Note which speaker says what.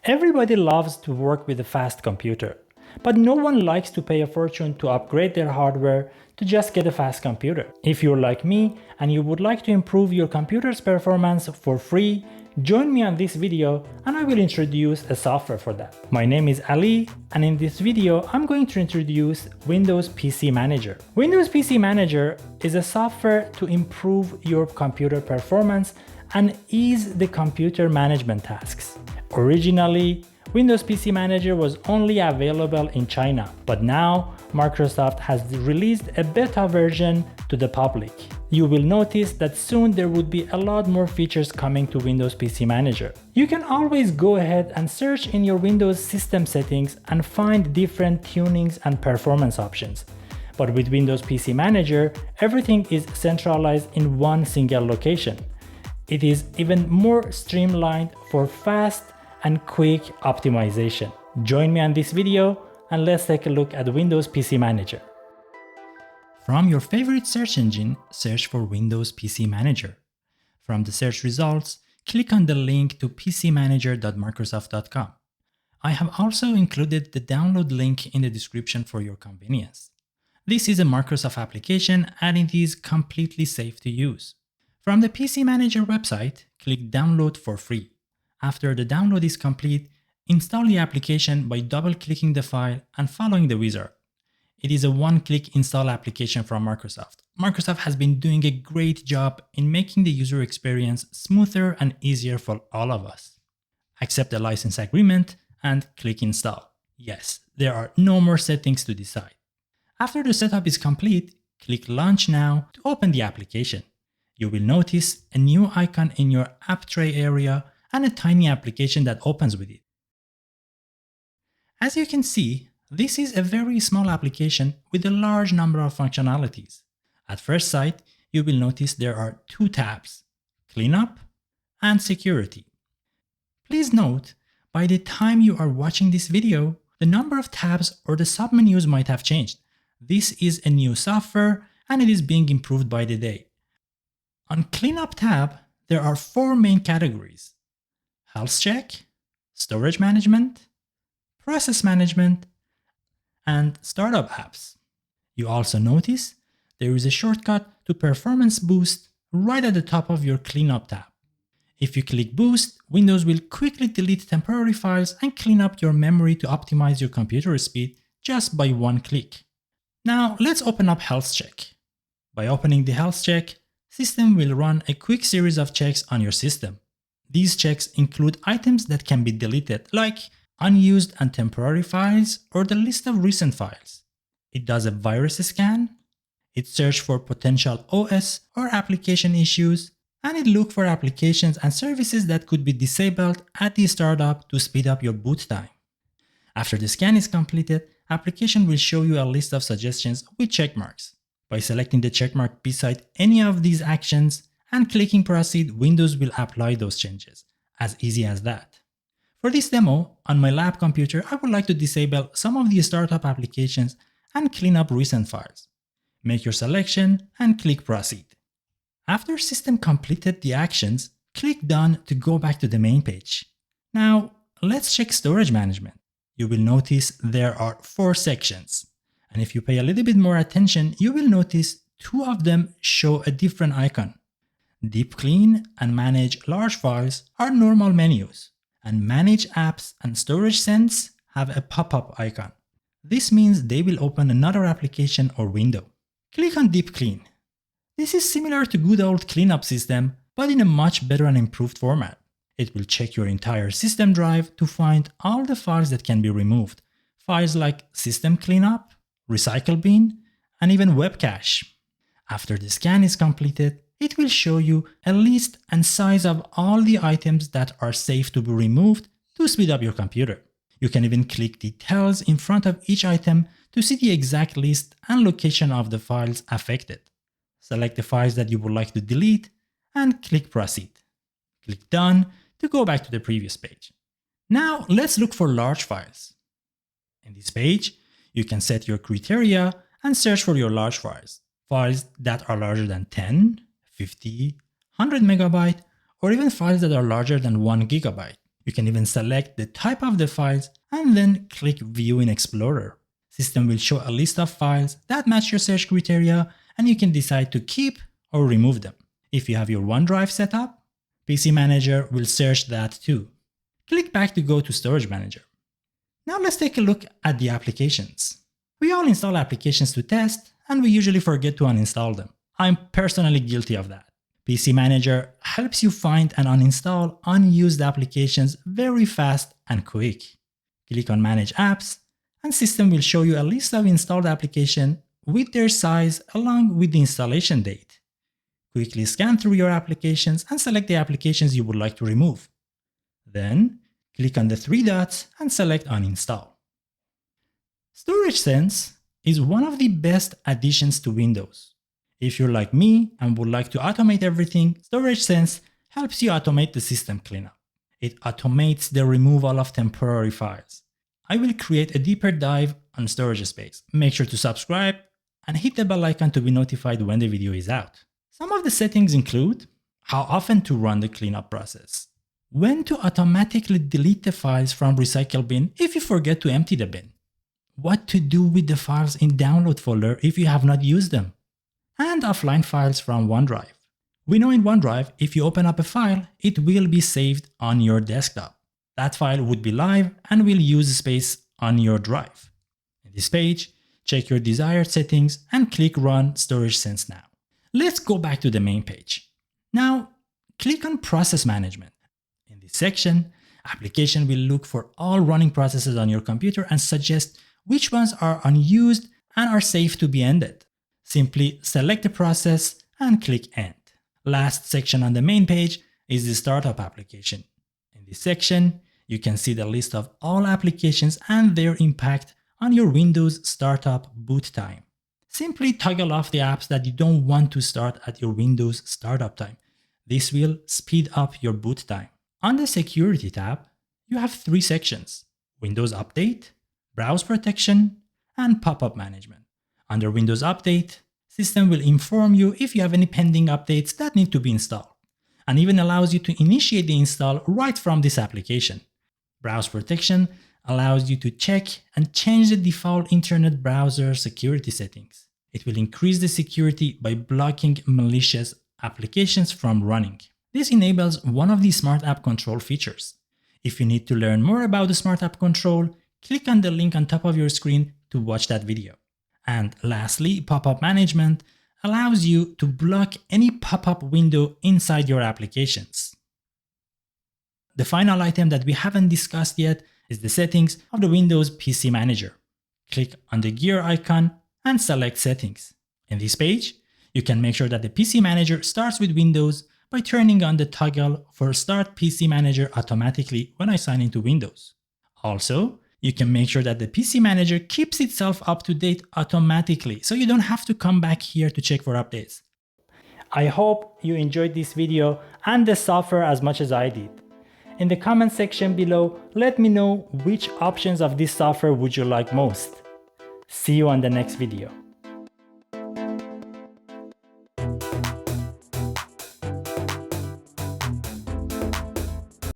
Speaker 1: Everybody loves to work with a fast computer, but no one likes to pay a fortune to upgrade their hardware to just get a fast computer. If you're like me and you would like to improve your computer's performance for free, join me on this video and I will introduce a software for that. My name is Ali and in this video I'm going to introduce Windows PC Manager. Windows PC Manager is a software to improve your computer performance and ease the computer management tasks. Originally, Windows PC Manager was only available in China, but now Microsoft has released a beta version to the public. You will notice that soon there would be a lot more features coming to Windows PC Manager. You can always go ahead and search in your Windows system settings and find different tunings and performance options. But with Windows PC Manager, everything is centralized in one single location. It is even more streamlined for fast and quick optimization. Join me on this video and let's take a look at Windows PC Manager. From your favorite search engine, search for Windows PC Manager. From the search results, click on the link to pcmanager.microsoft.com. I have also included the download link in the description for your convenience. This is a Microsoft application and it is completely safe to use. From the PC Manager website, click Download for free. After the download is complete, install the application by double-clicking the file and following the wizard. It is a one-click install application from Microsoft. Microsoft has been doing a great job in making the user experience smoother and easier for all of us. Accept the license agreement and click Install. Yes, there are no more settings to decide. After the setup is complete, click Launch Now to open the application. You will notice a new icon in your app tray area and a tiny application that opens with it. As you can see, this is a very small application with a large number of functionalities. At first sight, you will notice there are two tabs, Cleanup and Security. Please note, by the time you are watching this video, the number of tabs or the submenus might have changed. This is a new software and it is being improved by the day. On Cleanup tab, there are four main categories: Health Check, Storage Management, Process Management, and Startup Apps. You also notice there is a shortcut to Performance Boost right at the top of your Cleanup tab. If you click Boost, Windows will quickly delete temporary files and clean up your memory to optimize your computer speed just by one click. Now let's open up Health Check. By opening the Health Check, System will run a quick series of checks on your system. These checks include items that can be deleted, like unused and temporary files or the list of recent files. It does a virus scan, it searches for potential OS or application issues, and it looks for applications and services that could be disabled at the startup to speed up your boot time. After the scan is completed, application will show you a list of suggestions with check marks. By selecting the checkmark beside any of these actions and clicking Proceed, Windows will apply those changes. As easy as that. For this demo, on my lab computer, I would like to disable some of the startup applications and clean up recent files. Make your selection and click Proceed. After System completed the actions, click Done to go back to the main page. Now, let's check Storage Management. You will notice there are four sections. And if you pay a little bit more attention, you will notice two of them show a different icon. Deep Clean and Manage Large Files are normal menus, and Manage Apps and Storage Sense have a pop-up icon. This means they will open another application or window. Click on Deep Clean. This is similar to good old cleanup system, but in a much better and improved format. It will check your entire system drive to find all the files that can be removed. Files like System Cleanup, Recycle Bin, and even Web Cache. After the scan is completed, it will show you a list and size of all the items that are safe to be removed to speed up your computer. You can even click Details in front of each item to see the exact list and location of the files affected. Select the files that you would like to delete and click Proceed. Click Done to go back to the previous page. Now let's look for large files. In this page, you can set your criteria and search for your large files. Files that are larger than 10, 50, 100 MB, or even files that are larger than 1 GB. You can even select the type of the files and then click View in Explorer. System will show a list of files that match your search criteria, and you can decide to keep or remove them. If you have your OneDrive set up, PC Manager will search that too. Click back to go to Storage Manager. Now let's take a look at the applications. We all install applications to test, and we usually forget to uninstall them. I'm personally guilty of that. PC Manager helps you find and uninstall unused applications very fast and quick. Click on Manage Apps, and System will show you a list of installed applications with their size along with the installation date. Quickly scan through your applications and select the applications you would like to remove. Then, click on the three dots and select Uninstall. StorageSense is one of the best additions to Windows. If you're like me and would like to automate everything, StorageSense helps you automate the system cleanup. It automates the removal of temporary files. I will create a deeper dive on storage space. Make sure to subscribe and hit the bell icon to be notified when the video is out. Some of the settings include how often to run the cleanup process, when to automatically delete the files from recycle bin if you forget to empty the bin, what to do with the files in download folder if you have not used them, and offline files from OneDrive. We know in OneDrive, if you open up a file, it will be saved on your desktop. That file would be live and will use space on your drive. In this page, check your desired settings and click Run StorageSense now. Let's go back to the main page. Now, click on Process Management. In this section, application will look for all running processes on your computer and suggest which ones are unused and are safe to be ended. Simply select the process and click End. Last section on the main page is the Startup application. In this section, you can see the list of all applications and their impact on your Windows startup boot time. Simply toggle off the apps that you don't want to start at your Windows startup time. This will speed up your boot time. On the Security tab, you have three sections: Windows Update, Browse Protection, and Pop-up Management. Under Windows Update, System will inform you if you have any pending updates that need to be installed, and even allows you to initiate the install right from this application. Browse Protection allows you to check and change the default internet browser security settings. It will increase the security by blocking malicious applications from running. This enables one of the Smart App Control features. If you need to learn more about the Smart App Control, click on the link on top of your screen to watch that video. And lastly, Pop-up Management allows you to block any pop-up window inside your applications. The final item that we haven't discussed yet is the settings of the Windows PC Manager. Click on the gear icon and select Settings. In this page, you can make sure that the PC Manager starts with Windows by turning on the toggle for Start PC Manager automatically when I sign into Windows. Also, you can make sure that the PC Manager keeps itself up to date automatically, so you don't have to come back here to check for updates. I hope you enjoyed this video and the software as much as I did. In the comment section below, let me know which options of this software would you like most. See you on the next video.